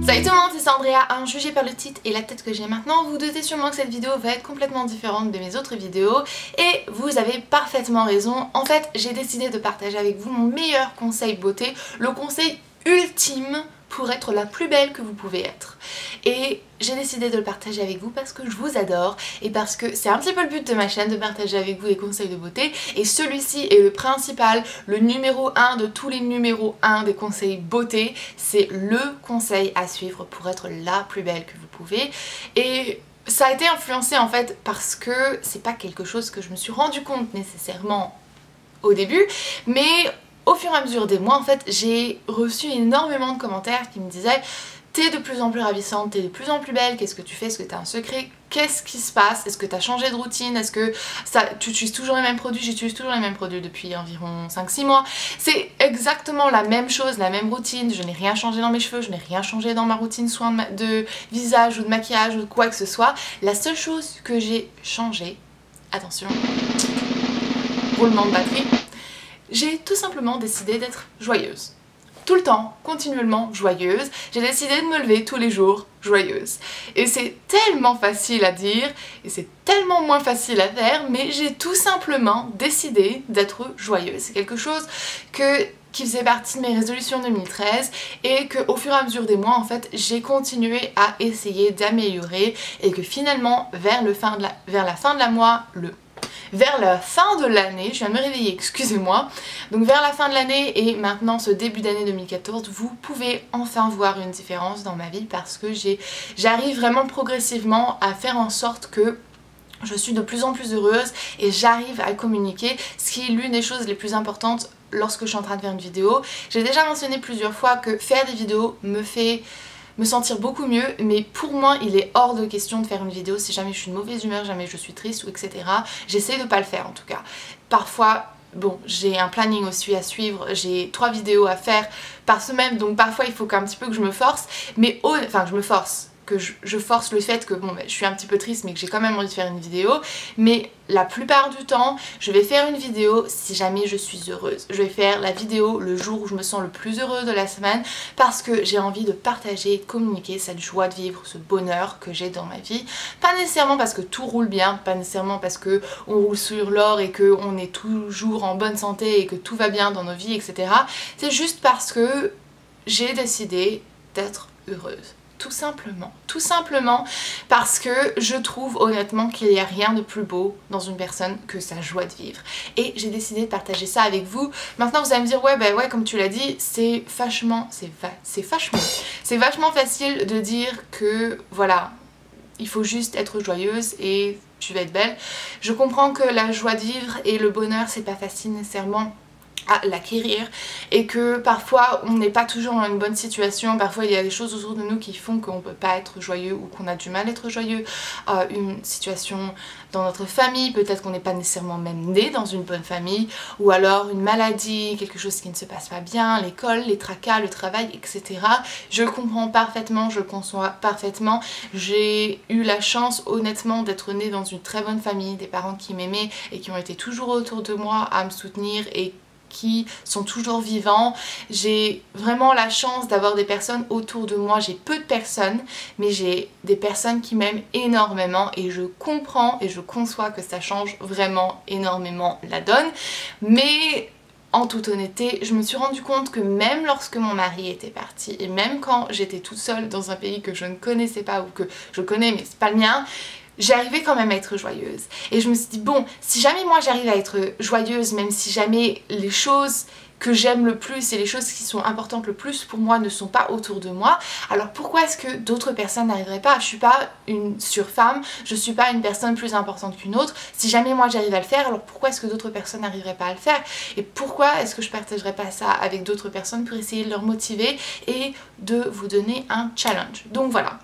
Salut tout le monde, c'est Andrea, jugé par le titre et la tête que j'ai maintenant, vous doutez sûrement que cette vidéo va être complètement différente de mes autres vidéos et vous avez parfaitement raison. En fait, j'ai décidé de partager avec vous mon meilleur conseil beauté, le conseil ultime pour être la plus belle que vous pouvez être. Et j'ai décidé de le partager avec vous parce que je vous adore et parce que c'est un petit peu le but de ma chaîne, de partager avec vous des conseils de beauté, et celui-ci est le principal, le numéro 1 de tous les numéros 1 des conseils beauté. C'est le conseil à suivre pour être la plus belle que vous pouvez. Et ça a été influencé en fait parce que c'est pas quelque chose que je me suis rendu compte nécessairement au début, mais au fur et à mesure des mois, en fait, j'ai reçu énormément de commentaires qui me disaient « T'es de plus en plus ravissante, t'es de plus en plus belle, qu'est-ce que tu fais? Est-ce que t'as un secret? Qu'est-ce qui se passe? Est-ce que t'as changé de routine? Est-ce que tu utilises toujours les mêmes produits? » J'utilise toujours les mêmes produits depuis environ 5-6 mois. C'est exactement la même chose, la même routine. Je n'ai rien changé dans mes cheveux, je n'ai rien changé dans ma routine soin de visage ou de maquillage ou quoi que ce soit. La seule chose que j'ai changé, attention, roulement de batterie, j'ai tout simplement décidé d'être joyeuse. Tout le temps, continuellement joyeuse. J'ai décidé de me lever tous les jours joyeuse. Et c'est tellement facile à dire et c'est tellement moins facile à faire, mais j'ai tout simplement décidé d'être joyeuse. C'est quelque chose qui faisait partie de mes résolutions 2013 et que au fur et à mesure des mois en fait j'ai continué à essayer d'améliorer, et que finalement vers la fin de l'année, je viens de me réveiller, excusez-moi, donc vers la fin de l'année et maintenant ce début d'année 2014, vous pouvez enfin voir une différence dans ma vie parce que j'arrive vraiment progressivement à faire en sorte que je suis de plus en plus heureuse et j'arrive à communiquer, ce qui est l'une des choses les plus importantes lorsque je suis en train de faire une vidéo. J'ai déjà mentionné plusieurs fois que faire des vidéos me fait me sentir beaucoup mieux, mais pour moi il est hors de question de faire une vidéo si jamais je suis de mauvaise humeur, jamais je suis triste ou etc. J'essaie de pas le faire en tout cas. Parfois, bon, j'ai un planning aussi à suivre, j'ai 3 vidéos à faire par semaine, donc parfois il faut qu'un petit peu que je me force, mais enfin je me force, que je force le fait que bon, je suis un petit peu triste mais que j'ai quand même envie de faire une vidéo, mais la plupart du temps je vais faire une vidéo si jamais je suis heureuse. Je vais faire la vidéo le jour où je me sens le plus heureux de la semaine parce que j'ai envie de partager, de communiquer cette joie de vivre, ce bonheur que j'ai dans ma vie. Pas nécessairement parce que tout roule bien, pas nécessairement parce que on roule sur l'or et qu'on est toujours en bonne santé et que tout va bien dans nos vies, etc. C'est juste parce que j'ai décidé d'être heureuse. Tout simplement parce que je trouve honnêtement qu'il n'y a rien de plus beau dans une personne que sa joie de vivre. Et j'ai décidé de partager ça avec vous. Maintenant vous allez me dire ouais bah ouais, comme tu l'as dit, c'est vachement facile de dire que voilà, il faut juste être joyeuse et tu vas être belle. Je comprends que la joie de vivre et le bonheur c'est pas facile nécessairement à l'acquérir et que parfois on n'est pas toujours dans une bonne situation, parfois il y a des choses autour de nous qui font qu'on peut pas être joyeux ou qu'on a du mal à être joyeux, une situation dans notre famille, peut-être qu'on n'est pas nécessairement même né dans une bonne famille, ou alors une maladie, quelque chose qui ne se passe pas bien, l'école, les tracas, le travail, etc. Je comprends parfaitement, je le conçois parfaitement. J'ai eu la chance honnêtement d'être née dans une très bonne famille, des parents qui m'aimaient et qui ont été toujours autour de moi à me soutenir et qui sont toujours vivants. J'ai vraiment la chance d'avoir des personnes autour de moi. J'ai peu de personnes, mais j'ai des personnes qui m'aiment énormément et je comprends et je conçois que ça change vraiment énormément la donne. Mais en toute honnêteté, je me suis rendu compte que même lorsque mon mari était parti et même quand j'étais toute seule dans un pays que je ne connaissais pas ou que je connais mais c'est pas le mien, j'arrivais quand même à être joyeuse. Et je me suis dit bon, si jamais moi j'arrive à être joyeuse, même si jamais les choses que j'aime le plus et les choses qui sont importantes le plus pour moi ne sont pas autour de moi, alors pourquoi est-ce que d'autres personnes n'arriveraient pas? Je suis pas une surfemme, je suis pas une personne plus importante qu'une autre. Si jamais moi j'arrive à le faire, alors pourquoi est-ce que d'autres personnes n'arriveraient pas à le faire? Et pourquoi est-ce que je partagerais pas ça avec d'autres personnes pour essayer de leur motiver et de vous donner un challenge? Donc voilà,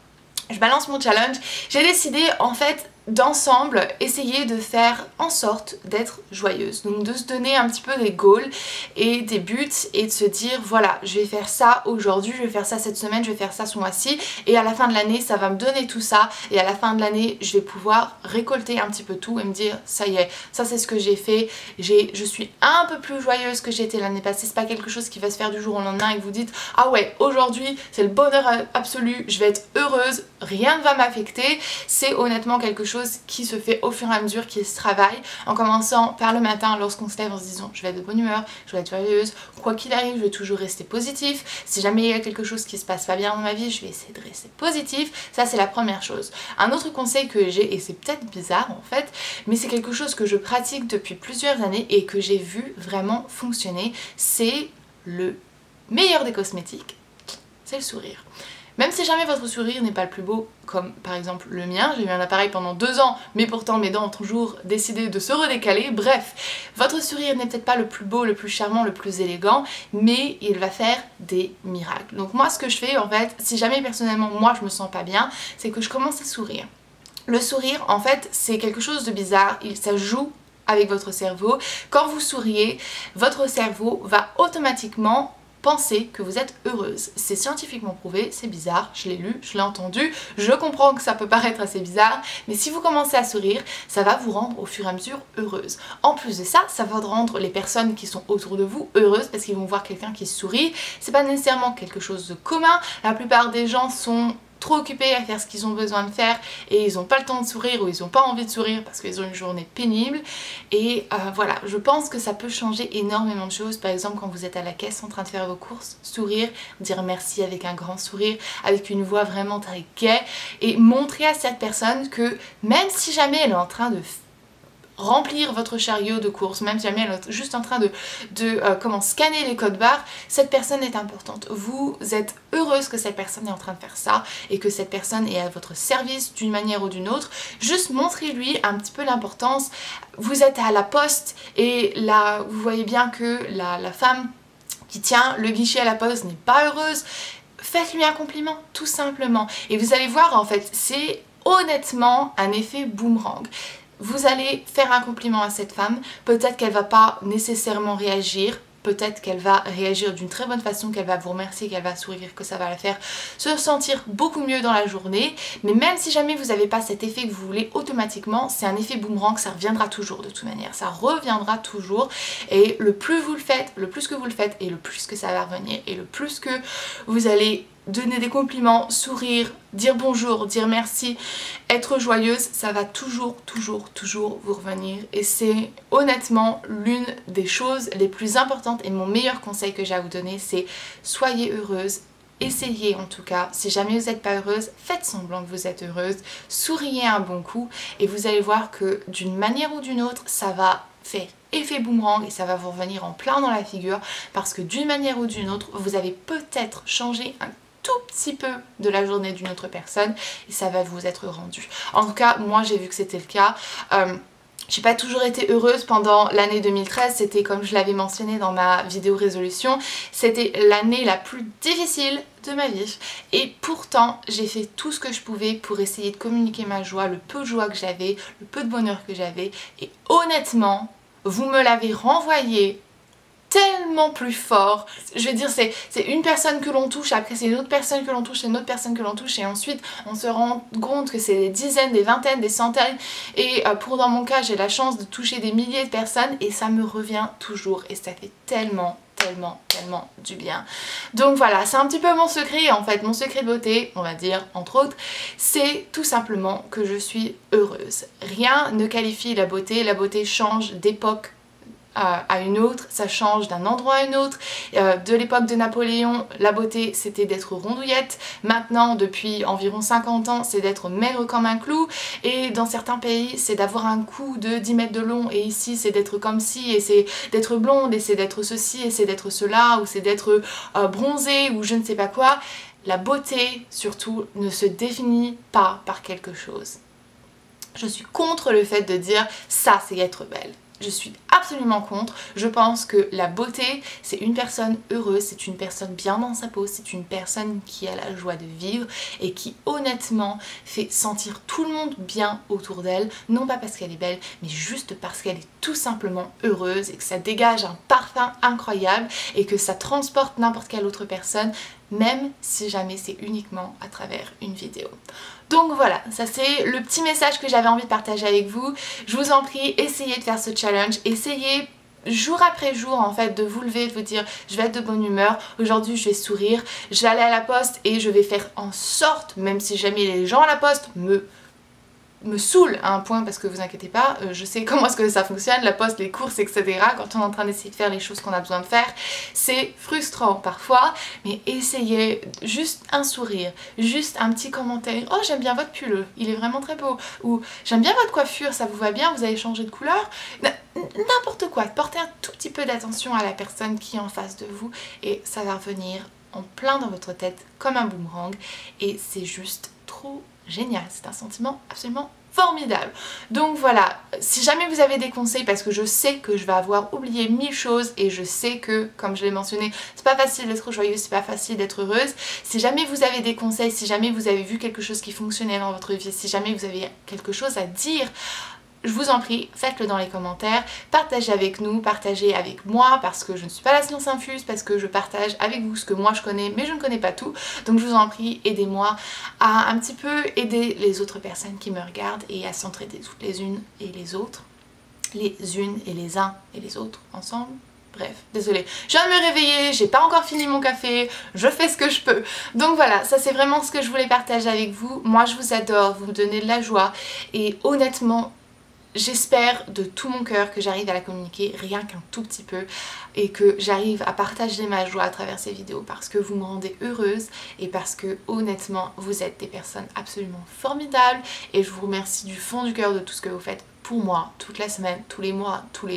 je balance mon challenge. J'ai décidé en fait d'ensemble essayer de faire en sorte d'être joyeuse, donc de se donner un petit peu des goals et des buts et de se dire voilà, je vais faire ça aujourd'hui, je vais faire ça cette semaine, je vais faire ça ce mois-ci et à la fin de l'année ça va me donner tout ça et à la fin de l'année je vais pouvoir récolter un petit peu tout et me dire ça y est, ça c'est ce que j'ai fait, je suis un peu plus joyeuse que j'étais l'année passée. C'est pas quelque chose qui va se faire du jour au lendemain et que vous dites ah ouais, aujourd'hui c'est le bonheur absolu, je vais être heureuse, rien ne va m'affecter. C'est honnêtement quelque chose qui se fait au fur et à mesure, qui se travaille en commençant par le matin lorsqu'on se lève en se disant je vais être de bonne humeur, je vais être joyeuse, quoi qu'il arrive je vais toujours rester positif, si jamais il y a quelque chose qui se passe pas bien dans ma vie je vais essayer de rester positif. Ça c'est la première chose. Un autre conseil que j'ai, et c'est peut-être bizarre en fait, mais c'est quelque chose que je pratique depuis plusieurs années et que j'ai vu vraiment fonctionner, c'est le meilleur des cosmétiques, c'est le sourire. Même si jamais votre sourire n'est pas le plus beau, comme par exemple le mien, j'ai eu un appareil pendant 2 ans, mais pourtant mes dents ont toujours décidé de se redécaler, bref, votre sourire n'est peut-être pas le plus beau, le plus charmant, le plus élégant, mais il va faire des miracles. Donc moi ce que je fais en fait, si jamais personnellement moi je me sens pas bien, c'est que je commence à sourire. Le sourire en fait c'est quelque chose de bizarre, ça joue avec votre cerveau. Quand vous souriez, votre cerveau va automatiquement penser que vous êtes heureuse. C'est scientifiquement prouvé, c'est bizarre, je l'ai lu, je l'ai entendu, je comprends que ça peut paraître assez bizarre, mais si vous commencez à sourire, ça va vous rendre au fur et à mesure heureuse. En plus de ça, ça va rendre les personnes qui sont autour de vous heureuses parce qu'ils vont voir quelqu'un qui sourit. C'est pas nécessairement quelque chose de commun, la plupart des gens sont trop occupés à faire ce qu'ils ont besoin de faire et ils n'ont pas le temps de sourire ou ils n'ont pas envie de sourire parce qu'ils ont une journée pénible et voilà, je pense que ça peut changer énormément de choses. Par exemple quand vous êtes à la caisse en train de faire vos courses, sourire, dire merci avec un grand sourire, avec une voix vraiment très gaie et montrer à cette personne que même si jamais elle est en train de remplir votre chariot de course, même si jamais elle est juste en train de scanner les codes barres, cette personne est importante. Vous êtes heureuse que cette personne est en train de faire ça et que cette personne est à votre service d'une manière ou d'une autre. Juste montrez-lui un petit peu l'importance. Vous êtes à la poste et là vous voyez bien que la femme qui tient le guichet à la poste n'est pas heureuse. Faites-lui un compliment tout simplement et vous allez voir en fait c'est honnêtement un effet boomerang. Vous allez faire un compliment à cette femme, peut-être qu'elle va pas nécessairement réagir, peut-être qu'elle va réagir d'une très bonne façon, qu'elle va vous remercier, qu'elle va sourire, que ça va la faire se sentir beaucoup mieux dans la journée. Mais même si jamais vous n'avez pas cet effet que vous voulez automatiquement, c'est un effet boomerang, ça reviendra toujours de toute manière, ça reviendra toujours. Et le plus vous le faites, le plus que vous le faites et le plus que ça va revenir et le plus que vous allez donner des compliments, sourire, dire bonjour, dire merci, être joyeuse, ça va toujours vous revenir et c'est honnêtement l'une des choses les plus importantes et mon meilleur conseil que j'ai à vous donner, c'est soyez heureuse. Essayez en tout cas, si jamais vous n'êtes pas heureuse, faites semblant que vous êtes heureuse, souriez un bon coup et vous allez voir que d'une manière ou d'une autre, ça va faire effet boomerang et ça va vous revenir en plein dans la figure parce que d'une manière ou d'une autre, vous avez peut-être changé un tout petit peu de la journée d'une autre personne et ça va vous être rendu. En tout cas, moi j'ai vu que c'était le cas. J'ai pas toujours été heureuse pendant l'année 2013, c'était comme je l'avais mentionné dans ma vidéo résolution, c'était l'année la plus difficile de ma vie et pourtant j'ai fait tout ce que je pouvais pour essayer de communiquer ma joie, le peu de joie que j'avais, le peu de bonheur que j'avais et honnêtement, vous me l'avez renvoyé tellement plus fort. Je veux dire c'est une personne que l'on touche, après c'est une autre personne que l'on touche, c'est une autre personne que l'on touche et ensuite on se rend compte que c'est des dizaines, des vingtaines, des centaines et pour dans mon cas j'ai la chance de toucher des milliers de personnes et ça me revient toujours et ça fait tellement du bien. Donc voilà, c'est un petit peu mon secret en fait, mon secret de beauté, on va dire, entre autres, c'est tout simplement que je suis heureuse. Rien ne qualifie la beauté change d'époque à une autre, ça change d'un endroit à un autre. De l'époque de Napoléon, la beauté c'était d'être rondouillette, maintenant depuis environ 50 ans c'est d'être maigre comme un clou et dans certains pays c'est d'avoir un cou de 10 mètres de long et ici c'est d'être comme ci et c'est d'être blonde et c'est d'être ceci et c'est d'être cela ou c'est d'être bronzée ou je ne sais pas quoi. La beauté surtout ne se définit pas par quelque chose. Je suis contre le fait de dire ça c'est être belle. je suis absolument contre. Je pense que la beauté, c'est une personne heureuse, c'est une personne bien dans sa peau, c'est une personne qui a la joie de vivre et qui honnêtement fait sentir tout le monde bien autour d'elle, non pas parce qu'elle est belle, mais juste parce qu'elle est tout simplement heureuse et que ça dégage un parfum incroyable et que ça transporte n'importe quelle autre personne, même si jamais c'est uniquement à travers une vidéo. Donc voilà, ça c'est le petit message que j'avais envie de partager avec vous. Je vous en prie, essayez de faire ce challenge, essayez jour après jour en fait de vous lever, de vous dire je vais être de bonne humeur, aujourd'hui je vais sourire, je vais aller à la poste et je vais faire en sorte, même si jamais les gens à la poste me saoule à un point, parce que vous inquiétez pas, je sais comment est-ce que ça fonctionne, la poste, les courses, etc. Quand on est en train d'essayer de faire les choses qu'on a besoin de faire, c'est frustrant parfois, mais essayez juste un sourire, juste un petit commentaire, oh j'aime bien votre pull, il est vraiment très beau, ou j'aime bien votre coiffure, ça vous va bien, vous avez changé de couleur, n'importe quoi, portez un tout petit peu d'attention à la personne qui est en face de vous et ça va revenir en plein dans votre tête comme un boomerang et c'est juste trop génial, c'est un sentiment absolument formidable. Donc voilà, si jamais vous avez des conseils, parce que je sais que je vais avoir oublié 1000 choses et je sais que, comme je l'ai mentionné, c'est pas facile d'être joyeuse, c'est pas facile d'être heureuse. Si jamais vous avez des conseils, si jamais vous avez vu quelque chose qui fonctionnait dans votre vie, si jamais vous avez quelque chose à dire, je vous en prie, faites-le dans les commentaires, partagez avec nous, partagez avec moi, parce que je ne suis pas la science infuse, parce que je partage avec vous ce que moi je connais, mais je ne connais pas tout. Donc je vous en prie, aidez-moi à un petit peu aider les autres personnes qui me regardent et à s'entraider toutes les unes et les autres, les unes et les uns et les autres ensemble. Bref, désolée, je viens de me réveiller, j'ai pas encore fini mon café, je fais ce que je peux. Donc voilà, ça c'est vraiment ce que je voulais partager avec vous. Moi je vous adore, vous me donnez de la joie et honnêtement, j'espère de tout mon cœur que j'arrive à la communiquer rien qu'un tout petit peu et que j'arrive à partager ma joie à travers ces vidéos parce que vous me rendez heureuse et parce que honnêtement vous êtes des personnes absolument formidables et je vous remercie du fond du cœur de tout ce que vous faites pour moi, toute la semaine, tous les mois, toutes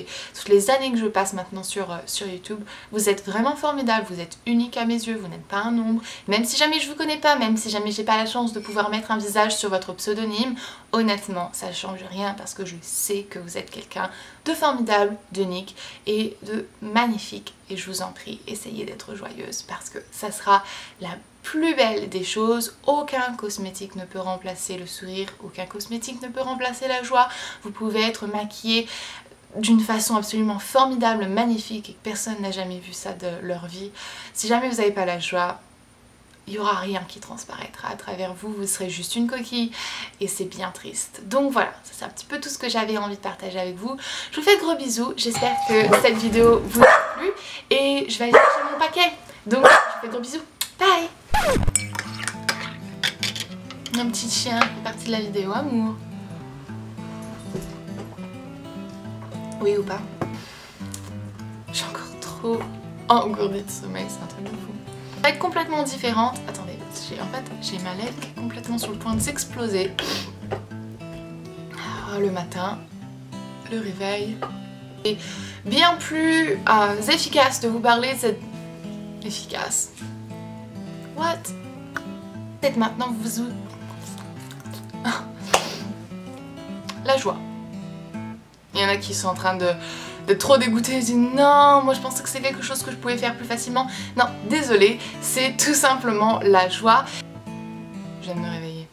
les années que je passe maintenant sur YouTube. Vous êtes vraiment formidables, vous êtes unique à mes yeux, vous n'êtes pas un nombre. Même si jamais je vous connais pas, même si jamais j'ai pas la chance de pouvoir mettre un visage sur votre pseudonyme, honnêtement ça ne change rien parce que je sais que vous êtes quelqu'un de formidable, d'unique et de magnifique. Et je vous en prie, essayez d'être joyeuse parce que ça sera la plus belle des choses. Aucun cosmétique ne peut remplacer le sourire, aucun cosmétique ne peut remplacer la joie. Vous pouvez être maquillée d'une façon absolument formidable, magnifique et que personne n'a jamais vu ça de leur vie. Si jamais vous n'avez pas la joie, il n'y aura rien qui transparaîtra à travers vous, vous serez juste une coquille et c'est bien triste. Donc voilà, c'est un petit peu tout ce que j'avais envie de partager avec vous. Je vous fais de gros bisous, j'espère que cette vidéo vous a plu et je vais aller chercher mon paquet. Donc je vous fais de gros bisous, bye. Un petit chien qui est parti de la vidéo, amour. Oui ou pas? Je suis encore trop engourdie de sommeil, c'est un truc de fou. Ça va être complètement différente. Attendez, en fait j'ai ma lèvre qui est complètement sur le point de s'exploser. Le matin, le réveil. Et bien plus efficace de vous parler de cette... Efficace. What? Peut-être maintenant vous... La joie. Il y en a qui sont en train d'être trop dégoûtés, ils disent non, moi je pensais que c'est quelque chose que je pouvais faire plus facilement. Non, désolé, c'est tout simplement la joie. Je viens de me réveiller.